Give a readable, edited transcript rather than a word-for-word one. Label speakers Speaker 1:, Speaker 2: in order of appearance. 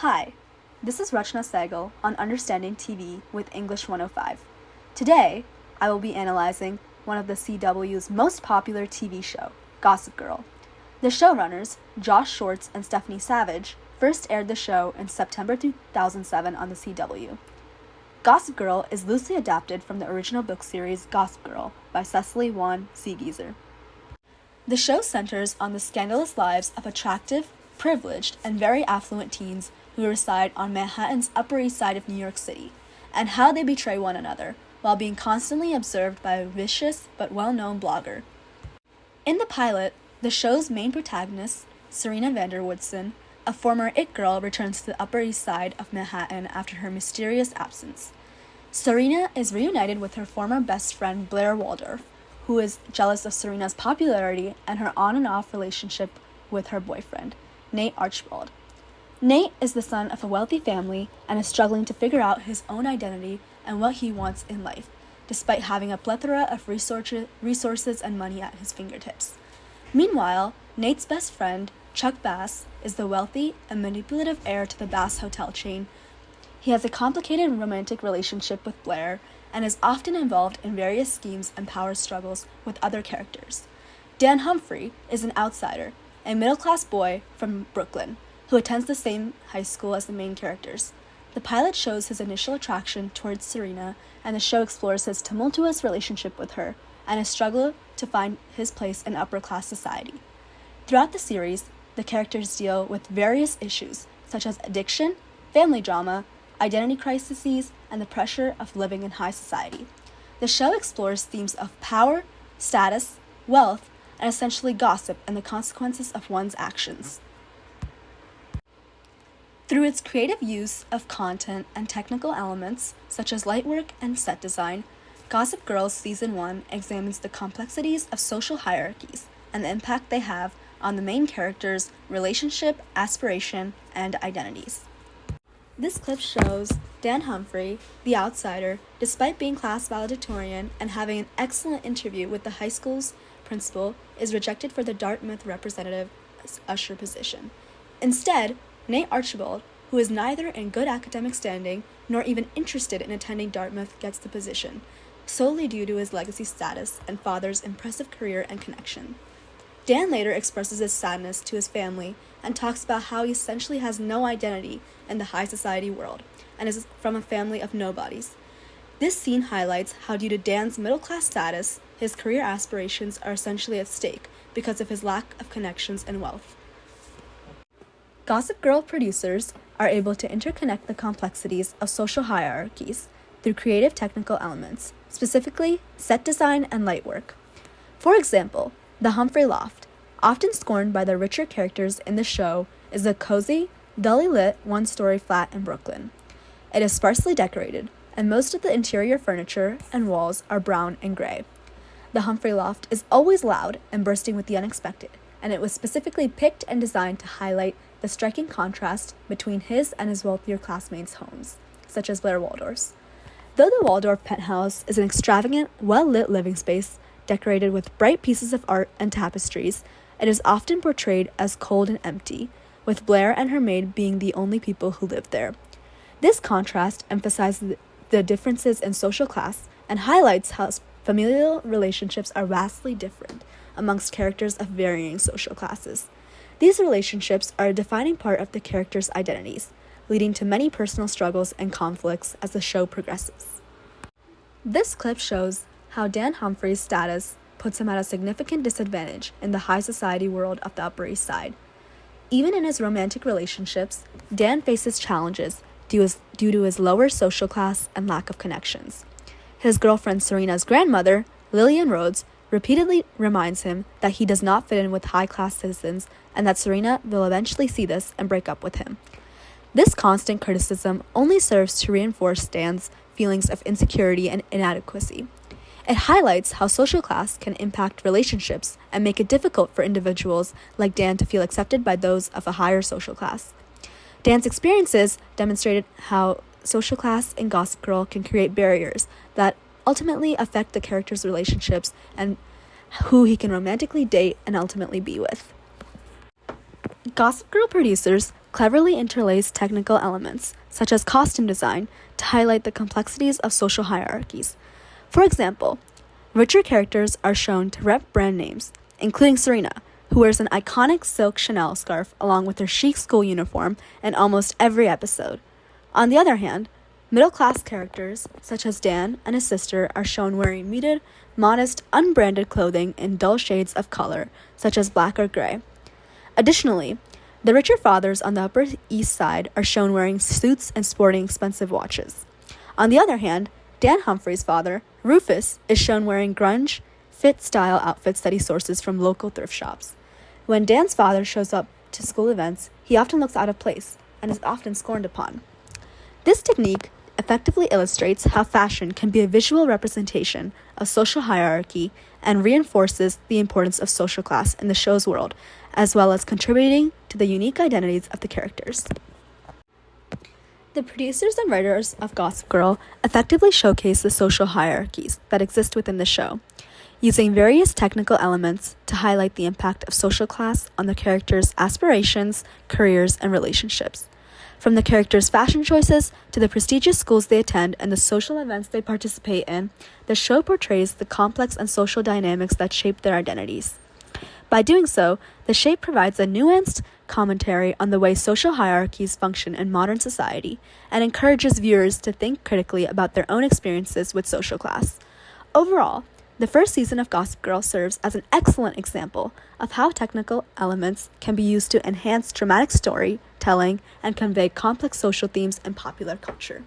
Speaker 1: Hi, this is Rachna Sehgal on Understanding TV with English 105. Today, I will be analyzing one of the CW's most popular TV show, Gossip Girl. The showrunners, Josh Schwartz and Stephanie Savage, first aired the show in September 2007 on the CW. Gossip Girl is loosely adapted from the original book series Gossip Girl by Cecily Wan Seegieser. The show centers on the scandalous lives of attractive, privileged, and very affluent teens who reside on Manhattan's Upper East Side of New York City, and how they betray one another while being constantly observed by a vicious but well-known blogger. In the pilot, the show's main protagonist, Serena van der Woodsen, a former it girl, returns to the Upper East Side of Manhattan after her mysterious absence. Serena is reunited with her former best friend Blair Waldorf, who is jealous of Serena's popularity and her on and off relationship with her boyfriend, Nate Archibald. Nate is the son of a wealthy family and is struggling to figure out his own identity and what he wants in life, despite having a plethora of resources and money at his fingertips. Meanwhile, Nate's best friend, Chuck Bass, is the wealthy and manipulative heir to the Bass Hotel chain. He has a complicated romantic relationship with Blair and is often involved in various schemes and power struggles with other characters. Dan Humphrey is an outsider, a middle-class boy from Brooklyn, who attends the same high school as the main characters. The pilot shows his initial attraction towards Serena, and the show explores his tumultuous relationship with her and his struggle to find his place in upper-class society. Throughout the series, the characters deal with various issues, such as addiction, family drama, identity crises, and the pressure of living in high society. The show explores themes of power, status, wealth, and essentially gossip and the consequences of one's actions. Through its creative use of content and technical elements, such as lightwork and set design, Gossip Girl Season 1 examines the complexities of social hierarchies and the impact they have on the main characters' relationship, aspiration, and identities. This clip shows Dan Humphrey, the outsider, despite being class valedictorian and having an excellent interview with the high school's principal, is rejected for the Dartmouth representative usher position. Instead, Nate Archibald, who is neither in good academic standing nor even interested in attending Dartmouth, gets the position, solely due to his legacy status and father's impressive career and connection. Dan later expresses his sadness to his family and talks about how he essentially has no identity in the high society world and is from a family of nobodies. This scene highlights how, due to Dan's middle-class status, his career aspirations are essentially at stake because of his lack of connections and wealth. Gossip Girl producers are able to interconnect the complexities of social hierarchies through creative technical elements, specifically set design and light work. For example, the Humphrey Loft, often scorned by the richer characters in the show, is a cozy, dully lit one-story flat in Brooklyn. It is sparsely decorated, and most of the interior furniture and walls are brown and gray. The Humphrey Loft is always loud and bursting with the unexpected, and it was specifically picked and designed to highlight the striking contrast between his and his wealthier classmates' homes, such as Blair Waldorf's. Though the Waldorf penthouse is an extravagant, well-lit living space decorated with bright pieces of art and tapestries, it is often portrayed as cold and empty, with Blair and her maid being the only people who live there. This contrast emphasizes the differences in social class and highlights how familial relationships are vastly different amongst characters of varying social classes. These relationships are a defining part of the characters' identities, leading to many personal struggles and conflicts as the show progresses. This clip shows how Dan Humphrey's status puts him at a significant disadvantage in the high society world of the Upper East Side. Even in his romantic relationships, Dan faces challenges due to his lower social class and lack of connections. His girlfriend Serena's grandmother, Lillian Rhodes, repeatedly reminds him that he does not fit in with high-class citizens and that Serena will eventually see this and break up with him. This constant criticism only serves to reinforce Dan's feelings of insecurity and inadequacy. It highlights how social class can impact relationships and make it difficult for individuals like Dan to feel accepted by those of a higher social class. Dan's experiences demonstrated how social class in Gossip Girl can create barriers that ultimately affect the characters' relationships and who he can romantically date and ultimately be with. Gossip Girl producers cleverly interlace technical elements, such as costume design, to highlight the complexities of social hierarchies. For example, richer characters are shown to rep brand names, including Serena, who wears an iconic silk Chanel scarf along with her chic school uniform in almost every episode. On the other hand, middle-class characters, such as Dan and his sister, are shown wearing muted, modest, unbranded clothing in dull shades of color, such as black or gray. Additionally, the richer fathers on the Upper East Side are shown wearing suits and sporting expensive watches. On the other hand, Dan Humphrey's father, Rufus, is shown wearing grunge, fit-style outfits that he sources from local thrift shops. When Dan's father shows up to school events, he often looks out of place and is often scorned upon. This technique effectively illustrates how fashion can be a visual representation of social hierarchy and reinforces the importance of social class in the show's world, as well as contributing to the unique identities of the characters. The producers and writers of Gossip Girl effectively showcase the social hierarchies that exist within the show, using various technical elements to highlight the impact of social class on the characters' aspirations, careers, and relationships. From the characters' fashion choices to the prestigious schools they attend and the social events they participate in, the show portrays the complex and social dynamics that shape their identities. By doing so, the show provides a nuanced commentary on the way social hierarchies function in modern society and encourages viewers to think critically about their own experiences with social class. Overall, the first season of Gossip Girl serves as an excellent example of how technical elements can be used to enhance dramatic storytelling and convey complex social themes in popular culture.